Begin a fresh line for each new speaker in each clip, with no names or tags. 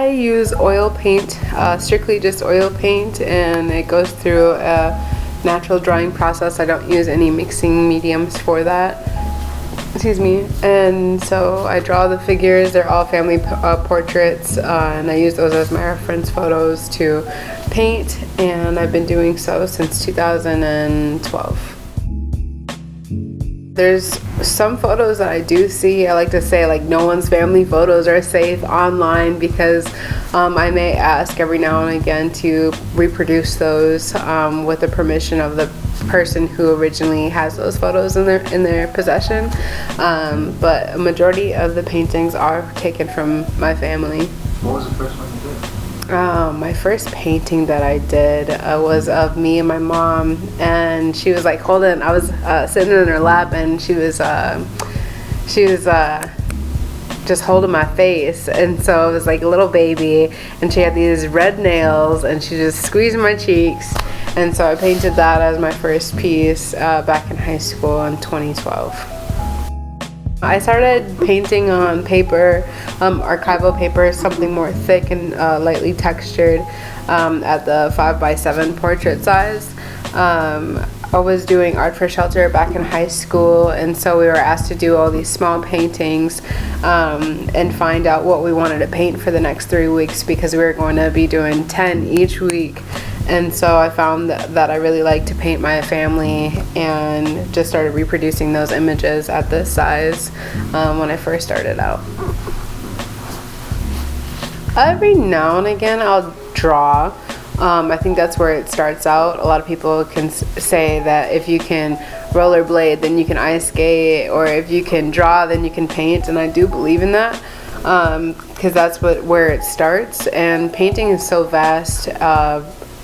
I use oil paint, strictly just oil paint, and it goes through a natural drying process. I don't use any mixing mediums for that. Excuse me. And so I draw the figures. They're all family portraits, and I use those as my reference photos to paint, and I've been doing so since 2012. There's some photos that I do see. I like to say, like, no one's family photos are safe online, because I may ask every now and again to reproduce those with the permission of the person who originally has those photos in their possession. But a majority of the paintings are taken from my family.
What was the first one you did?
My first painting that I did was of me and my mom, and she was like holding, I was sitting in her lap, and she was just holding my face, and so it was like a little baby, and she had these red nails, and she just squeezed my cheeks, and so I painted that as my first piece back in high school in 2012. I started painting on paper, archival paper, something more thick and lightly textured, at the 5x7 portrait size. I was doing art for shelter back in high school, and so we were asked to do all these small paintings and find out what we wanted to paint for the next 3 weeks, because we were going to be doing 10 each week. And so I found that I really liked to paint my family, and just started reproducing those images at this size when I first started out. Every now and again I'll draw. I think that's where it starts out. A lot of people can say that if you can rollerblade, then you can ice skate, or if you can draw, then you can paint, and I do believe in that, because that's where it starts. And painting is so vast.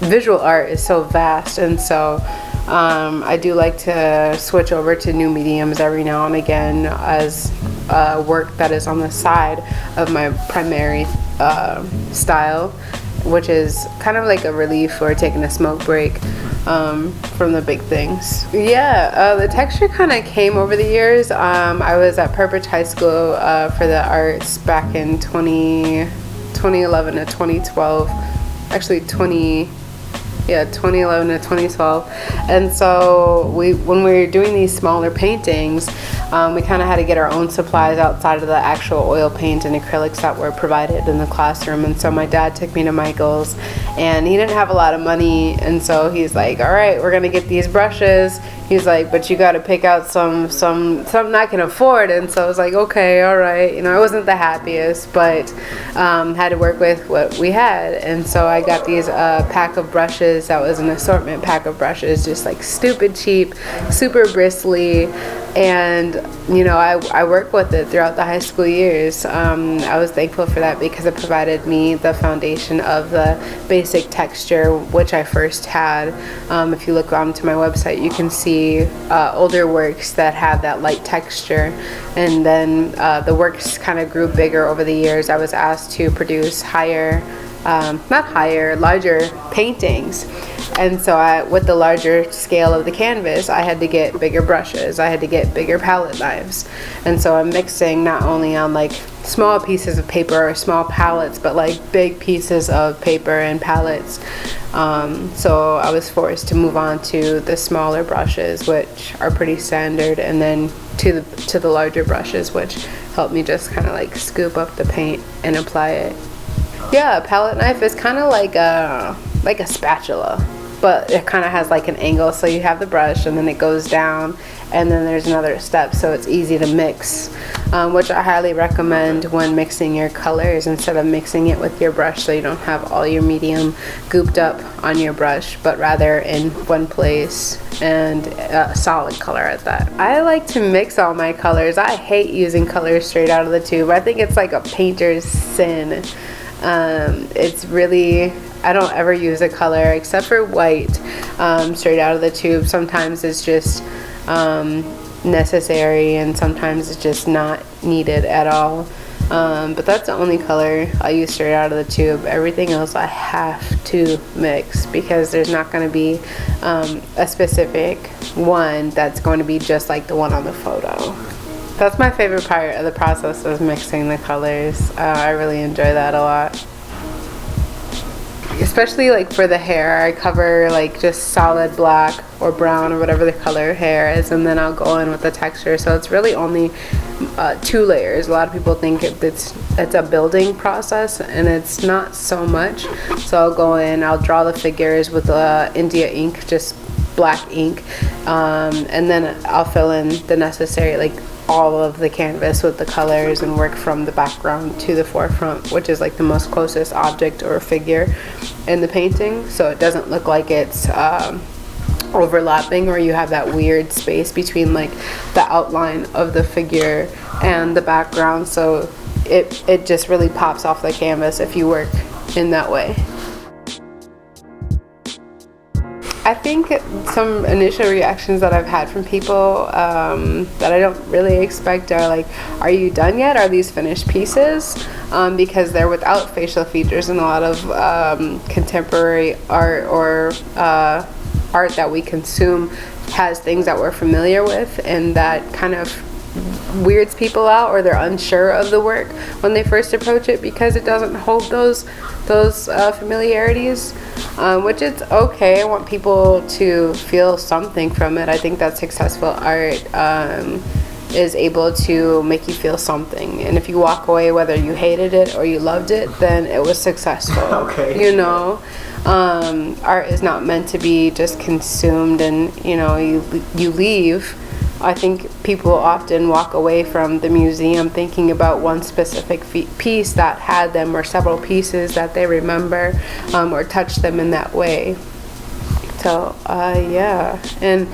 Visual art is so vast, and so I do like to switch over to new mediums every now and again as work that is on the side of my primary style, which is kind of like a relief or taking a smoke break from the big things. Yeah, the texture kind of came over the years. I was at Purpose High School for the arts back in 2011 to 2012. Actually 2011 to 2012. And so when we were doing these smaller paintings, we kind of had to get our own supplies outside of the actual oil paint and acrylics that were provided in the classroom. And so my dad took me to Michael's, and he didn't have a lot of money, and so he's like, all right, we're gonna get these brushes. He's like, but you got to pick out something I can afford. And so I was like, okay, all right. You know, I wasn't the happiest, but had to work with what we had. And so I got these pack of brushes. That was an assortment pack of brushes, just like stupid cheap, super bristly. And, you know, I worked with it throughout the high school years. I was thankful for that, because it provided me the foundation of the basic texture, which I first had. If you look onto my website, you can see older works that have that light texture. And then the works kind of grew bigger over the years. I was asked to produce larger paintings. And so with the larger scale of the canvas, I had to get bigger brushes. I had to get bigger palette knives. And so I'm mixing not only on like small pieces of paper or small palettes, but like big pieces of paper and palettes. So I was forced to move on to the smaller brushes, which are pretty standard, and then to the larger brushes, which help me just kind of like scoop up the paint and apply it. Yeah, a palette knife is kind of like a spatula, but it kind of has like an angle. So you have the brush, and then it goes down, and then there's another step, so it's easy to mix, which I highly recommend when mixing your colors, instead of mixing it with your brush, so you don't have all your medium gooped up on your brush, but rather in one place, and a solid color at that. I like to mix all my colors. I hate using colors straight out of the tube. I think it's like a painter's sin. It's really, I don't ever use a color except for white straight out of the tube. Sometimes it's just necessary, and sometimes it's just not needed at all. But that's the only color I use straight out of the tube. Everything else I have to mix, because there's not going to be a specific one that's going to be just like the one on the photo. That's my favorite part of the process, is mixing the colors. I really enjoy that a lot. especially like for the hair, I cover like just solid black or brown or whatever the color hair is, and then I'll go in with the texture. So it's really only 2 layers. A lot of people think it's a building process, and it's not so much. So I'll go in, I'll draw the figures with India ink, just black ink, and then I'll fill in the necessary, like all of the canvas with the colors, and work from the background to the forefront, which is like the most closest object or figure in the painting, so it doesn't look like it's overlapping, or you have that weird space between like the outline of the figure and the background. So it just really pops off the canvas if you work in that way. I think some initial reactions that I've had from people that I don't really expect are like, are you done yet? Are these finished pieces? Because they're without facial features, and a lot of contemporary art or art that we consume has things that we're familiar with, and that kind of weirds people out, or they're unsure of the work when they first approach it because it doesn't hold those familiarities, which is okay. I want people to feel something from it. I think that successful art is able to make you feel something, and if you walk away whether you hated it or you loved it, then it was successful.
Okay.
You know, art is not meant to be just consumed and you leave. I think people often walk away from the museum thinking about one specific piece that had them, or several pieces that they remember or touched them in that way. So yeah, and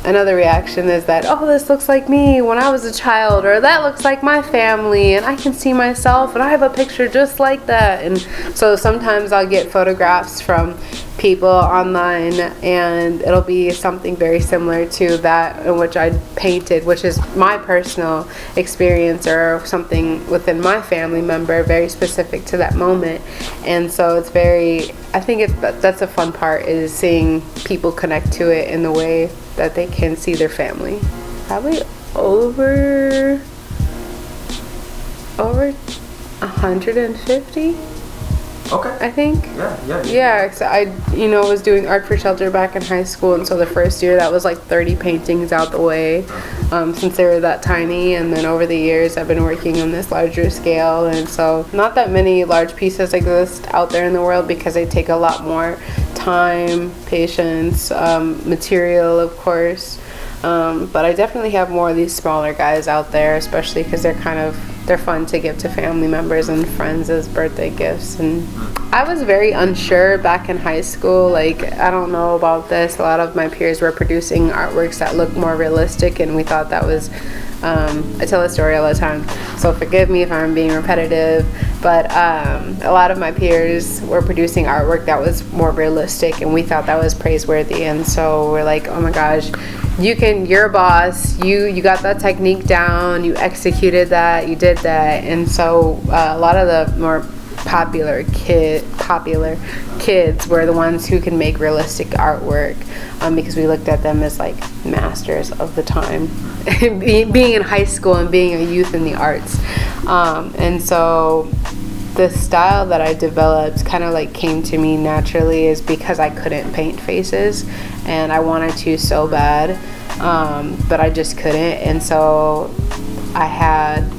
another reaction is that, oh, this looks like me when I was a child, or that looks like my family, and I can see myself, and I have a picture just like that. And so sometimes I'll get photographs from people online, and it'll be something very similar to that in which I painted, which is my personal experience, or something within my family member very specific to that moment. And so it's very, I think that's a fun part, is seeing people connect to it in the way that they can see their family. Probably over 150.
Okay.
I think.
Yeah.
Yeah, cause I was doing art for shelter back in high school, and so the first year that was like 30 paintings out the way, since they were that tiny. And then over the years I've been working on this larger scale, and so not that many large pieces exist out there in the world because they take a lot more time, patience, material, of course. But I definitely have more of these smaller guys out there, especially because they're fun to give to family members and friends as birthday gifts. And I was very unsure back in high school. Like, I don't know about this. A lot of my peers were producing artworks that looked more realistic, and we thought that was, I tell a story all the time, so forgive me if I'm being repetitive, but a lot of my peers were producing artwork that was more realistic, and we thought that was praiseworthy. And so we're like, oh my gosh, you're a boss, you got that technique down, you executed that, you did that. And so a lot of the more popular kids were the ones who can make realistic artwork, because we looked at them as like masters of the time, being in high school and being a youth in the arts. And so the style that I developed kind of like came to me naturally, is because I couldn't paint faces, and I wanted to so bad, but I just couldn't. And so I had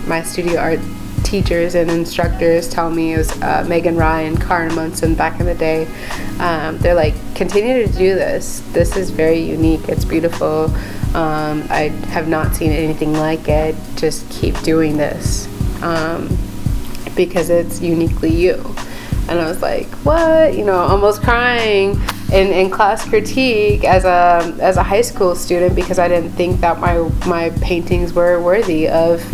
my studio art teachers and instructors tell me, it was Megan Rye and Karen Munson back in the day, they're like, continue to do this. This is very unique. It's beautiful. I have not seen anything like it. Just keep doing this, because it's uniquely you. And I was like, what? Almost crying in class critique as a high school student, because I didn't think that my paintings were worthy of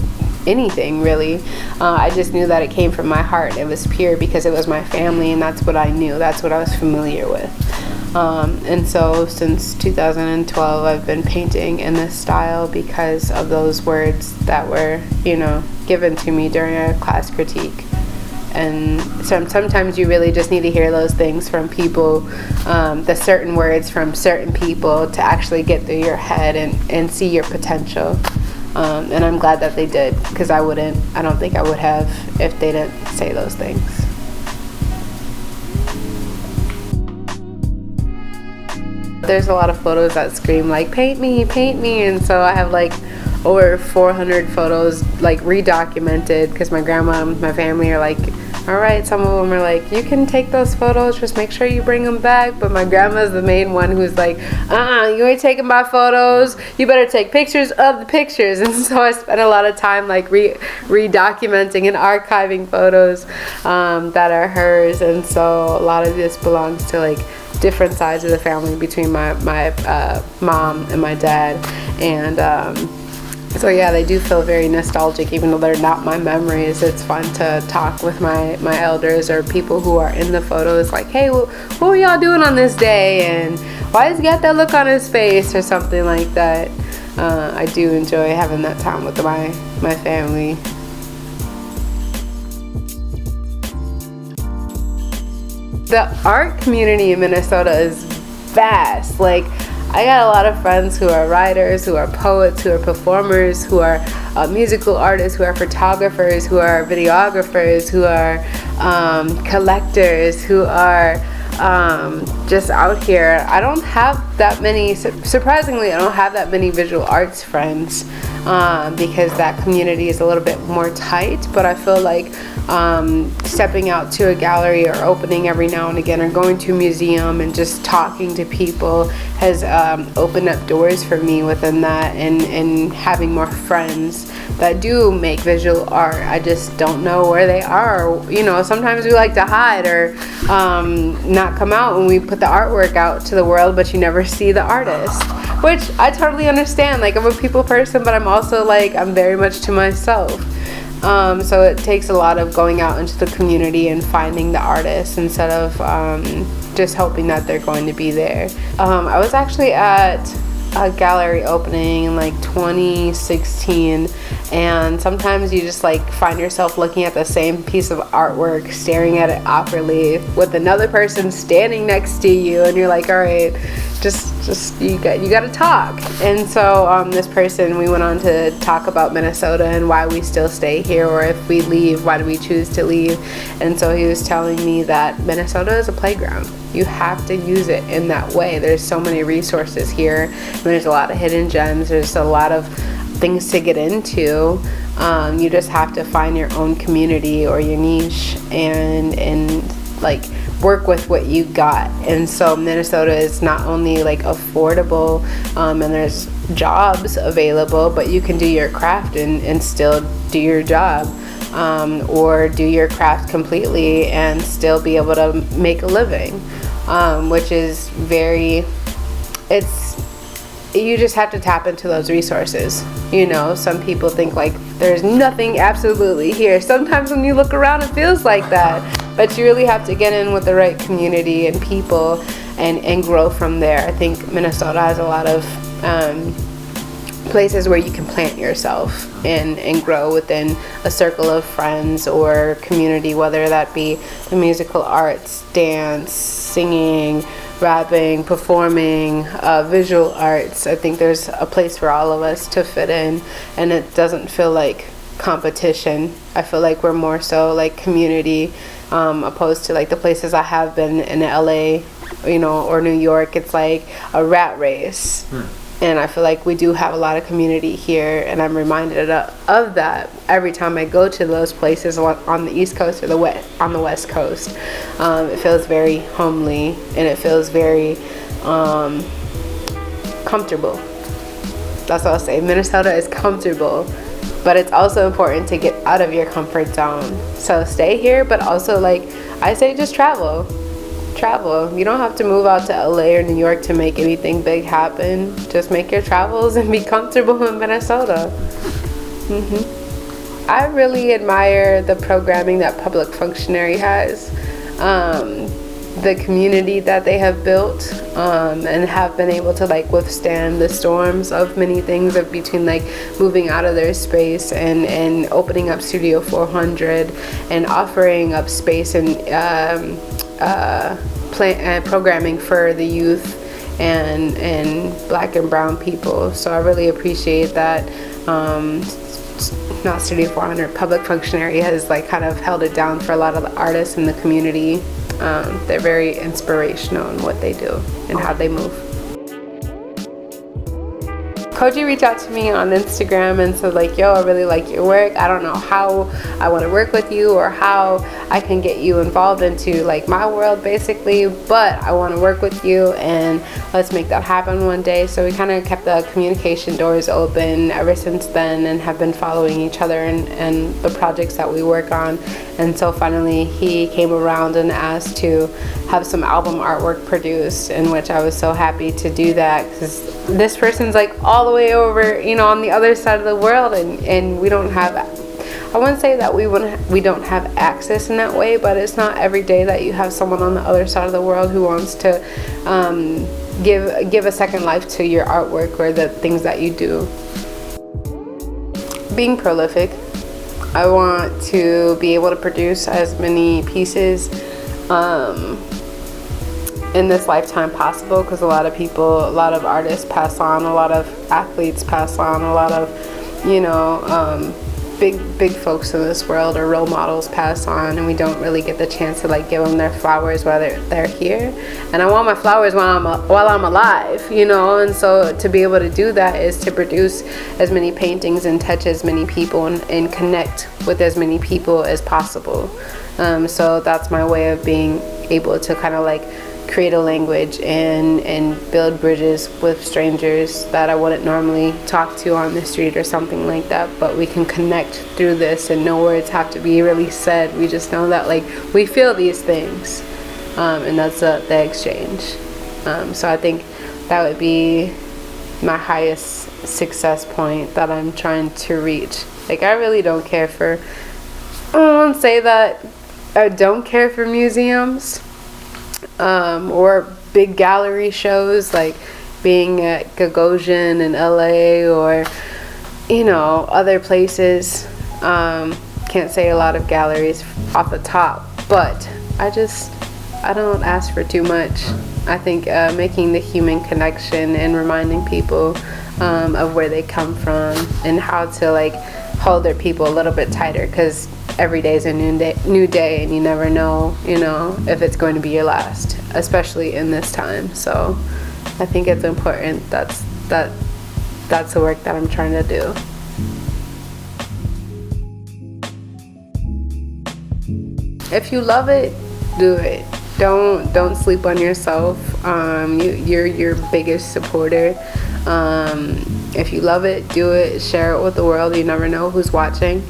anything, really. I just knew that it came from my heart. It was pure because it was my family, and that's what I knew. That's what I was familiar with. And so since 2012, I've been painting in this style because of those words that were, given to me during a class critique. And sometimes you really just need to hear those things from people, the certain words from certain people, to actually get through your head and see your potential. And I'm glad that they did, because I don't think I would have if they didn't say those things. There's a lot of photos that scream like paint me, and so I have like over 400 photos like redocumented, because my grandma and my family are like, all right, some of them are like, you can take those photos, just make sure you bring them back. But my grandma's the main one who's like, you ain't taking my photos, you better take pictures of the pictures. And so I spent a lot of time like redocumenting and archiving photos that are hers. And so a lot of this belongs to like different sides of the family between my mom and my dad. And so yeah, they do feel very nostalgic, even though they're not my memories. It's fun to talk with my elders or people who are in the photos, like, hey, what were y'all doing on this day, and why has he got that look on his face, or something like that. I do enjoy having that time with my family. The art community in Minnesota is vast. Like, I got a lot of friends who are writers, who are poets, who are performers, who are musical artists, who are photographers, who are videographers, who are collectors, who are just out here. I don't have that many, surprisingly, I don't have that many visual arts friends because that community is a little bit more tight. But I feel like stepping out to a gallery or opening every now and again, or going to a museum and just talking to people has opened up doors for me within that, and having more friends that do make visual art. I just don't know where they are. You know, sometimes we like to hide or not come out when we put the artwork out to the world, but you never see the artist, which I totally understand. Like, I'm a people person, but I'm also like, I'm very much to myself. So it takes a lot of going out into the community and finding the artists instead of just hoping that they're going to be there. I was actually at a gallery opening in like 2016, and sometimes you just like find yourself looking at the same piece of artwork, staring at it awkwardly with another person standing next to you, and you're like, all right, just you got to talk. And so this person, we went on to talk about Minnesota and why we still stay here, or if we leave, why do we choose to leave. And so he was telling me that Minnesota is a playground. You have to use it in that way. There's so many resources here. There's a lot of hidden gems. There's a lot of things to get into. You just have to find your own community or your niche and like work with what you got. And so Minnesota is not only like affordable and there's jobs available, but you can do your craft and still do your job, or do your craft completely and still be able to make a living, which is you just have to tap into those resources. You know, some people think like there's nothing absolutely here. Sometimes when you look around, it feels like that, but you really have to get in with the right community and people and grow from there. I think Minnesota has a lot of places where you can plant yourself and grow within a circle of friends or community, whether that be the musical arts, dance, singing, rapping, performing, visual arts. I think there's a place for all of us to fit in, and it doesn't feel like competition. I feel like we're more so like community, opposed to like the places I have been in LA, you know, or New York. It's like a rat race. And I feel like we do have a lot of community here, and I'm reminded of that every time I go to those places on the East Coast or on the West Coast. It feels very homely, and it feels very comfortable. That's what I'll say. Minnesota is comfortable, but it's also important to get out of your comfort zone. So stay here, but also, like I say, just travel. You don't have to move out to LA or New York to make anything big happen. Just make your travels and be comfortable in Minnesota. I really admire the programming that Public Functionary has, the community that they have built, and have been able to like withstand the storms of many things of between like moving out of their space and opening up Studio 400 and offering up space and programming for the youth and black and brown people. So I really appreciate that. Not Studio 400, Public Functionary has like kind of held it down for a lot of the artists in the community. They're very inspirational in what they do and how they move. Koji reached out to me on Instagram and said like, yo, I really like your work. I don't know how I want to work with you or how I can get you involved into like my world basically, but I want to work with you and let's make that happen one day. So we kind of kept the communication doors open ever since then and have been following each other and the projects that we work on. And so finally he came around and asked to have some album artwork produced, in which I was so happy to do that because this person's like all the way over, you know, on the other side of the world, and we don't have, I wouldn't say that we don't have access in that way, but it's not every day that you have someone on the other side of the world who wants to give a second life to your artwork or the things that you do. Being prolific, I want to be able to produce as many pieces in this lifetime possible, because a lot of artists pass on, a lot of athletes pass on, a lot of, you know, big folks in this world or role models pass on, and we don't really get the chance to like give them their flowers while they're here. And I want my flowers while I'm alive, you know. And so to be able to do that is to produce as many paintings and touch as many people and connect with as many people as possible. So that's my way of being able to kind of like create a language and build bridges with strangers that I wouldn't normally talk to on the street or something like that, but we can connect through this and no words have to be really said. We just know that like we feel these things, and that's the exchange. So I think that would be my highest success point that I'm trying to reach. Like I really don't care for, I won't say that I don't care for museums or big gallery shows like being at Gagosian in LA or, you know, other places. Can't say a lot of galleries off the top, but I don't ask for too much. I think making the human connection and reminding people of where they come from and how to like hold their people a little bit tighter, because every day is a new day and you never know, you know, if it's going to be your last, especially in this time. So I think it's important. That's the work that I'm trying to do. If you love it, do it. Don't sleep on yourself. You're your biggest supporter. If you love it, do it. Share it with the world. You never know who's watching.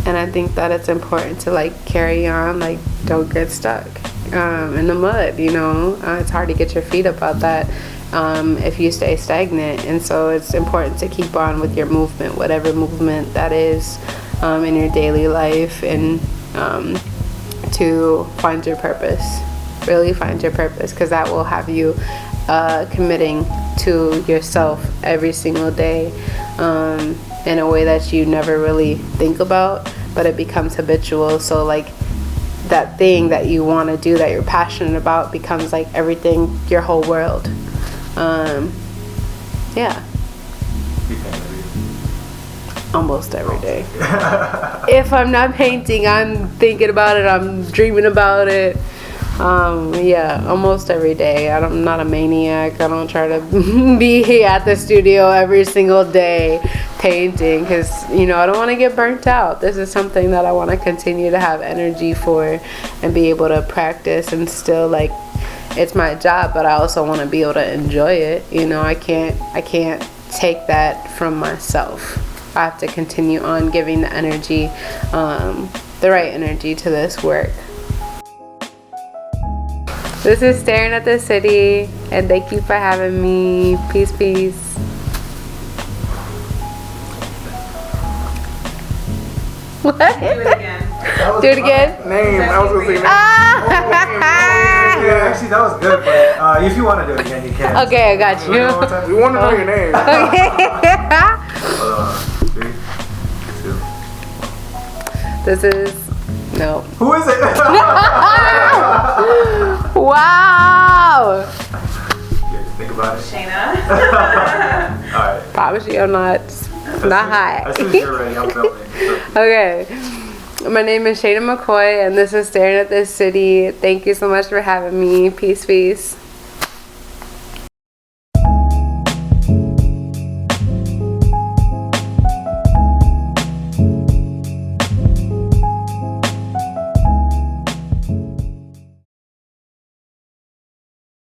And I think that it's important to like carry on. Like don't get stuck in the mud. You know, it's hard to get your feet up out that if you stay stagnant. And so it's important to keep on with your movement, whatever movement that is in your daily life, and to find your purpose. Really find your purpose, because that will have you committing to yourself every single day in a way that you never really think about, but it becomes habitual. So like that thing that you want to do, that you're passionate about, becomes like everything, your whole world. Yeah. Almost every day. If I'm not painting, I'm thinking about it, I'm dreaming about it. Yeah, almost every day. I'm not a maniac. I don't try to be at the studio every single day painting, because, you know, I don't want to get burnt out. This is something that I want to continue to have energy for and be able to practice, and still like it's my job, but I also want to be able to enjoy it. You know, I can't take that from myself. I have to continue on giving the energy, the right energy to this work. This is Staring at the City, and thank you for having me. Peace, peace. What? Do it again. Do it again?
Name. I was going to say name. Yeah, actually, that was good, but if you want to do it again, you can.
Okay, I got you.
We want to know your name.
Okay.
3, 2.
This is... No.
Who is it?
Wow!
Think about it.
Shaina.
Alright.
Promise you I'm not high.
As soon as you're ready, I'm filming.
Okay. My name is Shaina McCoy, and this is Staring at This City. Thank you so much for having me. Peace, peace.